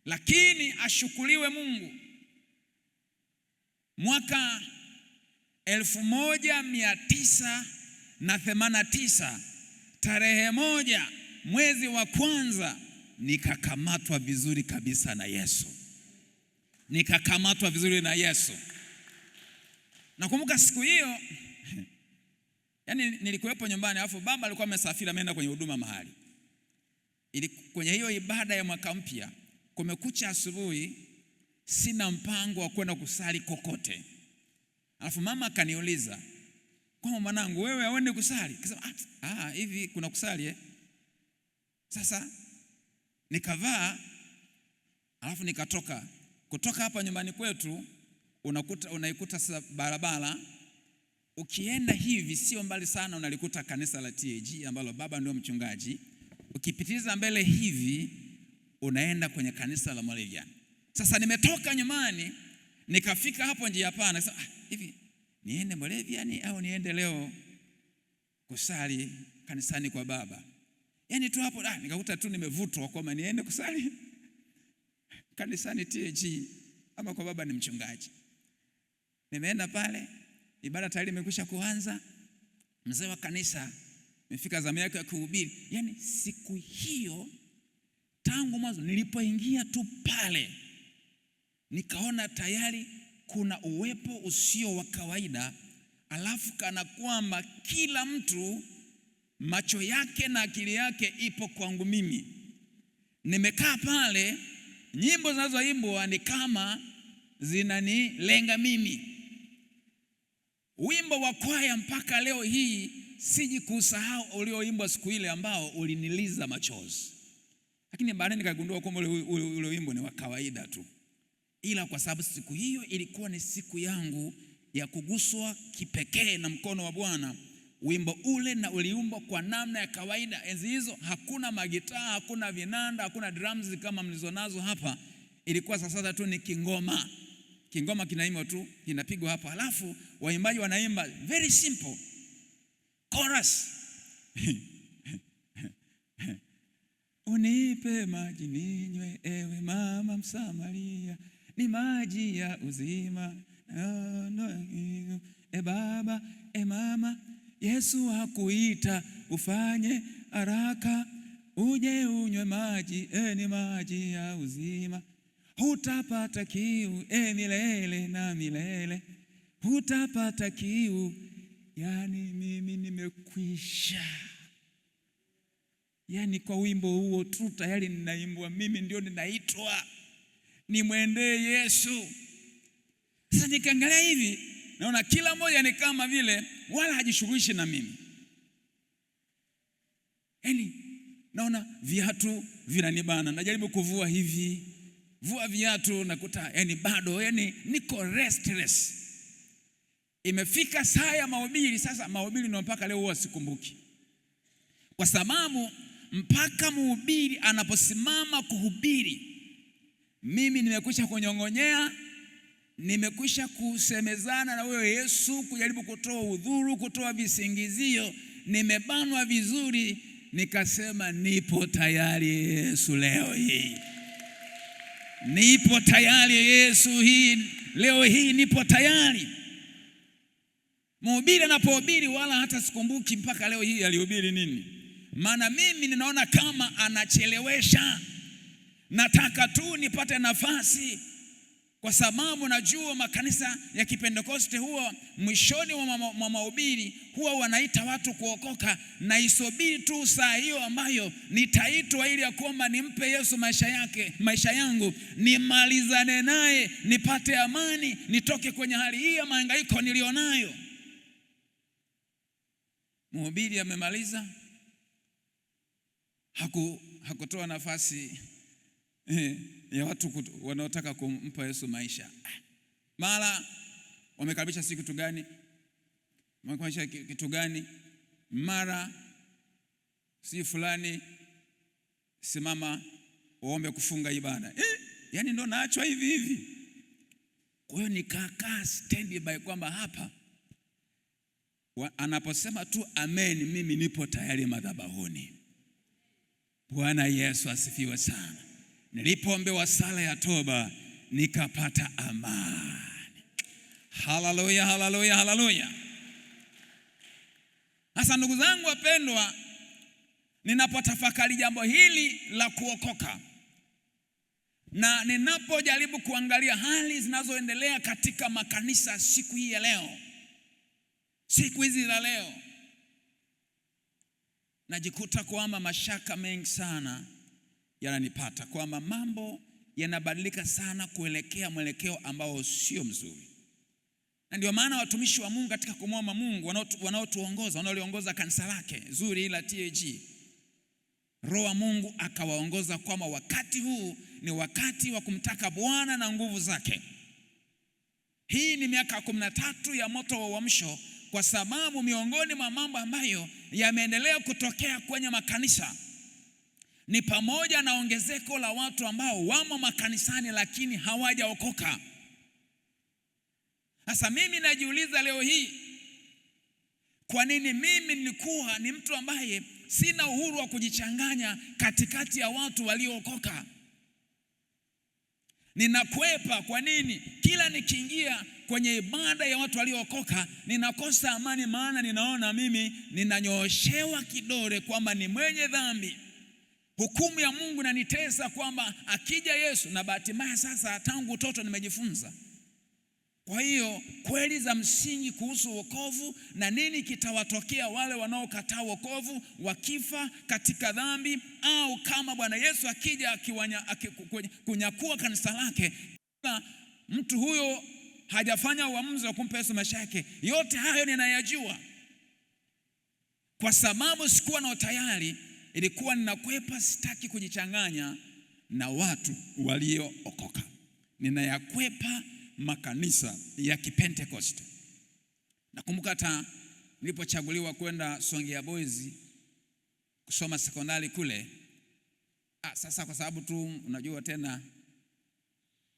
Lakini ashukuriwe Mungu, mwaka 1989 tarehe 1 mwezi wa kwanza nikakamatwa vizuri kabisa na Yesu. Nikakamatwa vizuri na Yesu. Nakumbuka siku hiyo, yani nilikuwepo nyumbani, alafu baba alikuwa amesafiri ameenda kwenye huduma mahali. Kwenye hiyo ibada ya mwaka mpya, kumekucha asubuhi, sina mpango wa kwenda kusali kokote. Alafu mama akaniuliza, "Kwa mwanangu, wewe hauendi kusali?" Nikasema, hivi kuna kusali Sasa nikavaa, alafu nikatoka. Kutoka hapa nyumbani kwetu unaikuta sasa barabara, ukienda hivi sio mbali sana unalikuta kanisa la TAG ambalo baba ndio mchungaji. Ukipitiliza mbele hivi unaenda kwenye kanisa la Moravian. Sasa nimetoka nyumbani nikafika hapo njia pana, nasema hivi niende Moravian au niende leo kusali kanisani kwa baba? Yani tu hapo nikakuta tu nimevutwa kwamba niende kusali kanisani TAG ama kwa baba ni mchungaji. Nimeenda pale, ibada tayari imekwisha kuanza. Mzee wa kanisa nimefika zamu yake ya kuhubiri. Yani siku hiyo tangu mwanzo nilipoingia tu pale, nikaona tayari kuna uwepo usio wa kawaida. Alafu kana kwamba kila mtu macho yake na akili yake ipo kwangu mimi. Nimekaa pale, nyimbo zinazoimbwa ni kama zinanilenga mimi. Wimbo wa kwaya mpaka leo hii siji kusahau ulioimbwa siku ile ambao uliniliza machozi. Lakini baadaye nikagundua kwamba ule wimbo ni wa kawaida tu. Ila kwa sababu siku hiyo ilikuwa ni siku yangu ya kuguswa kipekee na mkono wa Bwana, wimbo ule na uliumbwa kwa namna ya kawaida. Enzi hizo hakuna magitaa, hakuna vinanda, hakuna drums kama mlizonazo hapa. Ilikuwa sasa tu ni kingoma. Kingoma kinaimbwa tu, kinapigwa hapa. Alafu waimbaji wanaimba very simple chorus. Unipe maji ninywe, ewe mama Msamaria, ni maji ya uzima. Baba, mama, Yesu hakuita ufanye haraka, uje unywe maji, ni maji ya uzima. Hutapata kiu, milele na milele, hutapata kiu. Yani mimi nimekwisha. Yani kwa wimbo huo tu tayari ninaimbwa, mimi ndio ninaitwa nimwendee Yesu. Sasa nikaangalia hivi, naona kila mmoja ni kama vile wala hajishughulishi na mimi. Yani naona viatu vinanibana, najaribu kuvua hivi, vua viatu nakuta yani bado yani niko restless. Imefika saa ya mahubiri. Sasa mahubiri ndio mpaka leo huwa sikumbuki, kwa sababu mpaka mhubiri anaposimama kuhubiri, mimi nimekwisha kunyongonyea, nimekwisha kusemezana na wewe Yesu, kujaribu kutoa udhuru, kutoa visingizio, nimebanwa vizuri. Nikasema nipo tayari Yesu leo hii. Nipo tayari Yesu hii leo hii, nipo tayari. Mhubiri anapohubiri wala hata sikumbuki mpaka leo hii alihubiri nini. Maana mimi ninaona kama anachelewesha. Nataka tu nipate nafasi, kwa sababu najua makanisa ya Kipentekoste huwa mwishoni mwa mahubiri huwa wanaita watu kuokoka, na isubiri tu saa hiyo ambayo nitaitwa ili ya kwamba nimpe Yesu maisha yangu, nimalizane naye, nipate amani, nitoke kwenye hali hii ya mahangaiko nilionayo. Mhubiri amemaliza, hakutoa nafasi ya watu wanaotaka kumpa Yesu maisha. Mara wamekaribisha siku kitu gani? Wamekaribisha kitu gani? Mara si fulani simama waombe kufunga ibada. Yani ndo naachwa hivi. Kwa hiyo nikakaa stand by kwamba hapa anaposema tu amen, mimi nipo tayari madhabahuni. Bwana Yesu asifiwe sana. nilipoombewa sala ya toba nikapata amani. Haleluya, haleluya, haleluya. Sasa ndugu zangu wapendwa, ninapotafakari jambo hili la kuokoka na ninapojaribu kuangalia hali zinazoendelea katika makanisa siku hii ya leo, siku hizi za leo, najikuta kwamba mashaka mengi sana yananipata, kwamba mambo yanabadilika sana kuelekea mwelekeo ambao sio mzuri. Na ndio maana watumishi wa Mungu katika kumwomba Mungu wanaotuongoza, wanaoliongoza kanisa lake zuri ila TAG, Roho wa Mungu akawaongoza kwamba wakati huu ni wakati wa kumtaka Bwana na nguvu zake. Hii ni miaka 13 ya moto wa uamsho, kwa sababu miongoni mwa mambo ambayo yameendelea kutokea kwenye makanisa ni pamoja na ongezeko la watu ambao wamo makanisani lakini hawajaokoka. Sasa mimi najiuliza leo hii, kwa nini mimi nilikuwa ni mtu ambaye sina uhuru wa kujichanganya katikati ya watu waliookoka? Ninakwepa. Kwa nini kila nikiingia kwenye ibada ya watu waliookoka ninakosa amani? Maana ninaona mimi ninanyooshewa kidole kwamba ni mwenye dhambi. Hukumu ya Mungu inanitesa kwamba akija Yesu, na bahati mbaya sasa tangu utoto nimejifunza. Kwa hiyo kweli za msingi kuhusu wokovu na nini kitawatokea wale wanaokataa wokovu wakifa katika dhambi, au kama Bwana Yesu akija kunyakua kanisa lake, mtu huyo hajafanya uamuzi wa kumpa Yesu maisha yake. Yote hayo ninayajua. Kwa sababu sikuwa na utayari, ilikuwa ninakwepa, sitaki kujichanganya na watu waliookoka. Ninayakwepa makanisa ya Kipentekoste. Nakumbuka hata nilipochaguliwa kwenda Songea Boys kusoma sekondari kule. Sasa kwa sababu tu unajua tena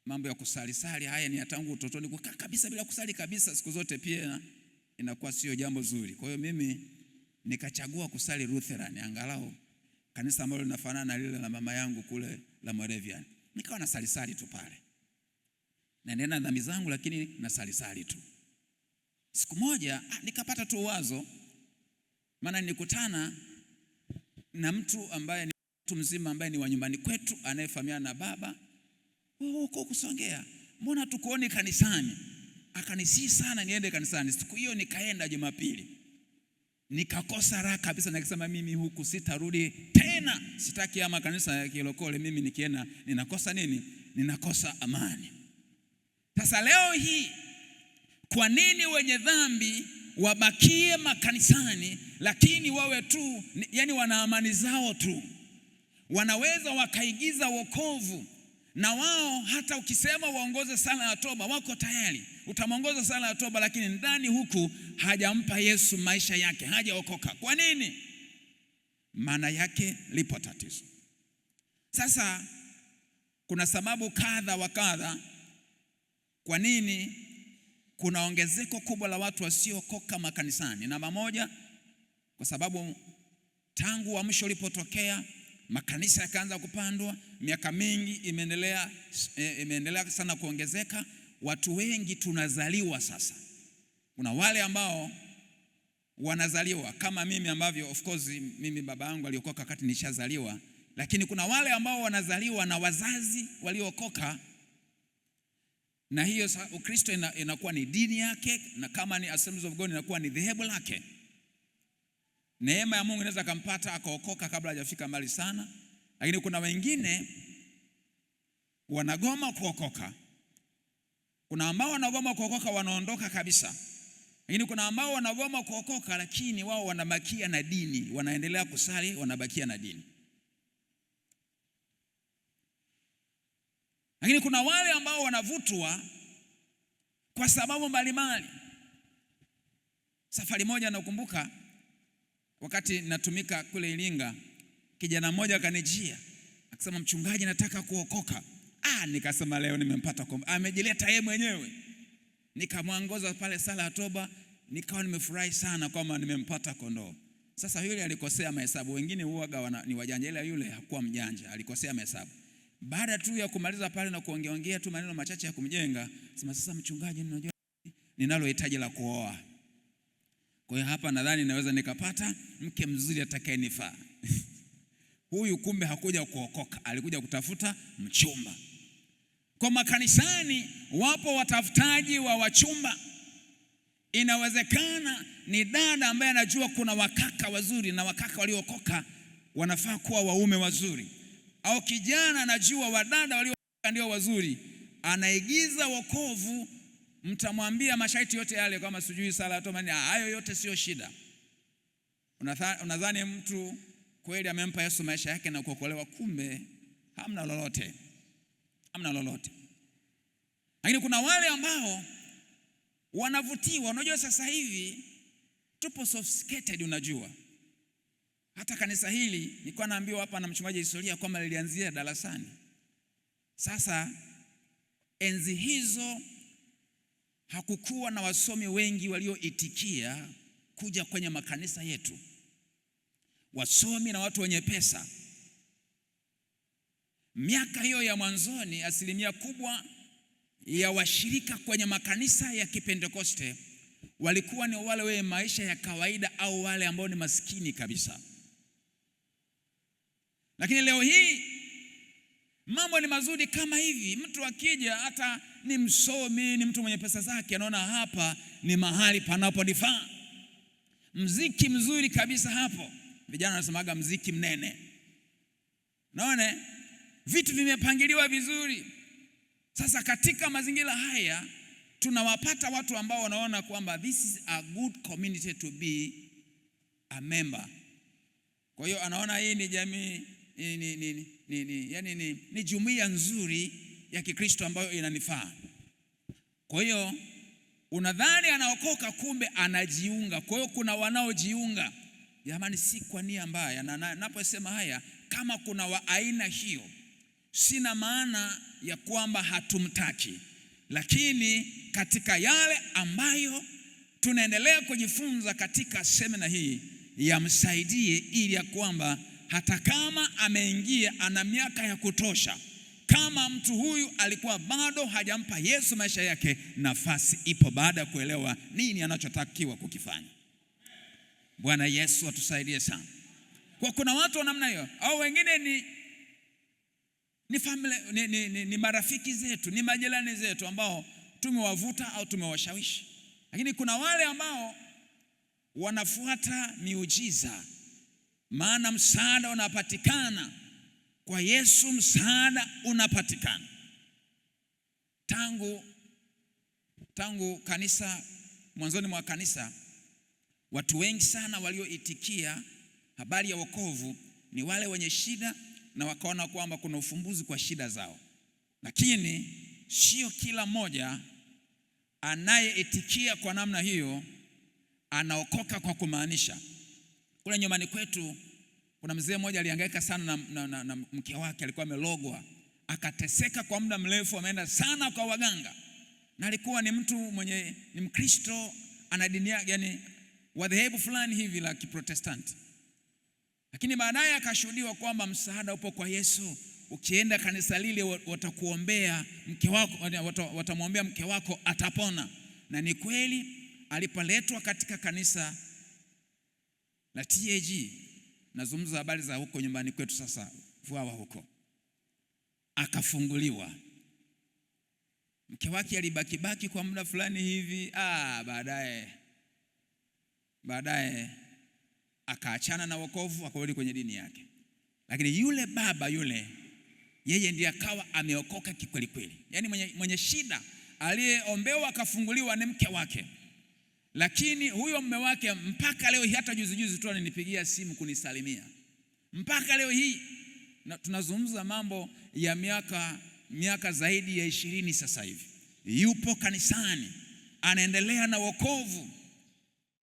mambo ya kusali haya ni tangu utotoni, kukaa kabisa bila kusali kabisa siku zote pia inakuwa sio jambo zuri. Kwa hiyo mimi nikachagua kusali Lutheran, angalau kanisa ambalo linafanana na lile la mama yangu kule la Moravian. Nikawa nasali tu pale, na nena dhambi zangu lakini nasali tu. Siku moja nikapata tu wazo, maana nilikutana na mtu ambaye ni mtu mzima ambaye ni wa nyumbani kwetu anayefahamiana na baba. Huko kusongea, mbona tukuoni kanisani? Akanisii sana niende kanisani. Siku hiyo nikaenda Jumapili. Nikakosa raha kabisa, nikasema mimi huku sitarudi tena. Sitaki ama kanisa ya kilokole, mimi nikienda ninakosa nini? Ninakosa amani. Sasa leo hii, kwa nini wenye dhambi wabakie makanisani lakini wawe tu, yani wana amani zao tu? Wanaweza wakaigiza wokovu, na wao hata ukisema waongoze sala ya toba wako tayari. Utamwongoza sala ya toba lakini ndani huku hajampa Yesu maisha yake, hajaokoka. Kwa nini? Maana yake lipo tatizo. Sasa kuna sababu kadha wa kadha kwa nini kuna ongezeko kubwa la watu wasiokoka makanisani. Namba moja, kwa sababu tangu uamsho ulipotokea makanisa yakaanza kupandwa, miaka mingi imeendelea sana kuongezeka. Watu wengi tunazaliwa sasa. Kuna wale ambao wanazaliwa kama mimi ambavyo of course mimi baba yangu aliokoka wakati nishazaliwa, lakini kuna wale ambao wanazaliwa na wazazi waliokoka, na hiyo Ukristo inakuwa ni dini yake, na kama ni Assemblies of God inakuwa ni dhehebu lake. Neema ya Mungu inaweza kumpata akaokoka kabla hajafika mbali sana. Lakini kuna wengine wanagoma kuokoka. Kuna ambao wanagoma kuokoka wanaondoka kabisa. Lakini kuna ambao wanagoma kuokoka lakini wao wanabakia na dini, wanaendelea kusali, wanabakia na dini. Lakini kuna wale ambao wanavutwa kwa sababu mbalimbali. Safari moja nakumbuka wakati natumika kule Iringa, kijana mmoja akanijia akasema, mchungaji nataka kuokoka. Nikasema leo nimempata amejileta yeye mwenyewe. Nikamwongoza pale sala ya toba, nikawa nimefurahi sana kwamba nimempata kondoo. Sasa yule alikosea mahesabu, wengine huaga ni wajanja, ila yule hakuwa mjanja, alikosea mahesabu. Baada tu ya kumaliza pale na kuongeongea tu maneno machache ya kumjenga, sema sasa mchungaji, ninajua ninalo hitaji la kuoa. Kwa hiyo hapa nadhani naweza nikapata mke mzuri atakayenifaa. Huyu kumbe hakuja kuokoka, alikuja kutafuta mchumba. Kwa makanisani wapo watafutaji wa wachumba. Inawezekana ni dada ambaye anajua kuna wakaka wazuri na wakaka waliokoka wanafaa kuwa waume wazuri, au kijana anajua wadada waliokoka ndio wazuri, anaigiza wokovu. Mtamwambia masharti yote yale kama sijui sala tomani, hayo yote sio shida. Unadhani mtu kweli amempa Yesu maisha yake na kuokolewa, kumbe hamna lolote. Hamna lolote. Lakini kuna wale ambao wanavutiwa. Unajua sasa hivi tupo sophisticated. Unajua hata kanisa hili nilikuwa naambiwa hapa na mchungaji historia kwamba lilianzia darasani. Sasa enzi hizo hakukuwa na wasomi wengi walioitikia kuja kwenye makanisa yetu, wasomi na watu wenye pesa. Miaka hiyo ya mwanzoni, asilimia kubwa ya washirika kwenye makanisa ya Kipentekoste walikuwa ni wale wenye maisha ya kawaida au wale ambao ni maskini kabisa. Lakini leo hii mambo ni mazuri kama hivi. Mtu akija hata ni msomi, ni mtu mwenye pesa zake, anaona hapa ni mahali panaponifaa. Mziki mzuri kabisa hapo. Vijana wanasemaga mziki mnene. Naona vitu vimepangiliwa vizuri. Sasa katika mazingira haya tunawapata watu ambao wanaona kwamba this is a good community to be a member. Kwa hiyo anaona hii ni jamii ni jumuiya nzuri ya Kikristo ambayo inanifaa. Kwa hiyo unadhani anaokoka, kumbe anajiunga. Kwa hiyo kuna wanaojiunga. Jamani, si kwa nia mbaya. Na naposema haya, kama kuna wa aina hiyo, sina maana ya kwamba hatumtaki. Lakini katika yale ambayo tunaendelea kujifunza katika semina hii, yamsaidie ili ya kwamba hata kama ameingia ana miaka ya kutosha, kama mtu huyu alikuwa bado hajampa Yesu maisha yake, nafasi ipo baada ya kuelewa nini anachotakiwa kukifanya. Bwana Yesu atusaidie sana. Kwa kuna watu wa namna hiyo, au wengine ni familia, ni marafiki zetu, ni majirani zetu ambao tumewavuta au tumewashawishi. Lakini kuna wale ambao wanafuata miujiza. Maana msaada unapatikana kwa Yesu, msaada unapatikana. Tangu kanisa, mwanzoni mwa kanisa, watu wengi sana walioitikia habari ya wokovu ni wale wenye shida na wakaona kwamba kuna ufumbuzi kwa shida zao. Lakini sio kila mmoja anayeitikia kwa namna hiyo anaokoka kwa kumaanisha. Kule nyumbani kwetu kuna mzee mmoja alihangaika sana na mke wake, alikuwa amelogwa, akateseka kwa muda mrefu, ameenda sana kwa waganga. Na alikuwa ni mtu mwenye ni Mkristo, ana dini yake, yani wa dhehebu fulani hivi la Kiprotestanti. Lakini baadaye akashuhudiwa kwamba msaada upo kwa Yesu. Ukienda kanisa lile watakuombea mke wako, watamwombea mke wako atapona. Na ni kweli, alipoletwa katika kanisa la TAG, nazungumza habari za huko nyumbani kwetu sasa, Vwawa huko, akafunguliwa. Mke wake alibaki kwa muda fulani hivi, baadaye akaachana na wokovu, akarudi kwenye dini yake. Lakini yule baba yule, yeye ndiye akawa ameokoka kikweli kweli. Yaani mwenye shida aliyeombewa akafunguliwa ni mke wake. Lakini huyo mume wake mpaka leo hii, hata juzi tu ananipigia simu kunisalimia. Mpaka leo hii, na tunazungumza mambo ya miaka zaidi ya 20 sasa hivi, yupo kanisani, anaendelea na wokovu.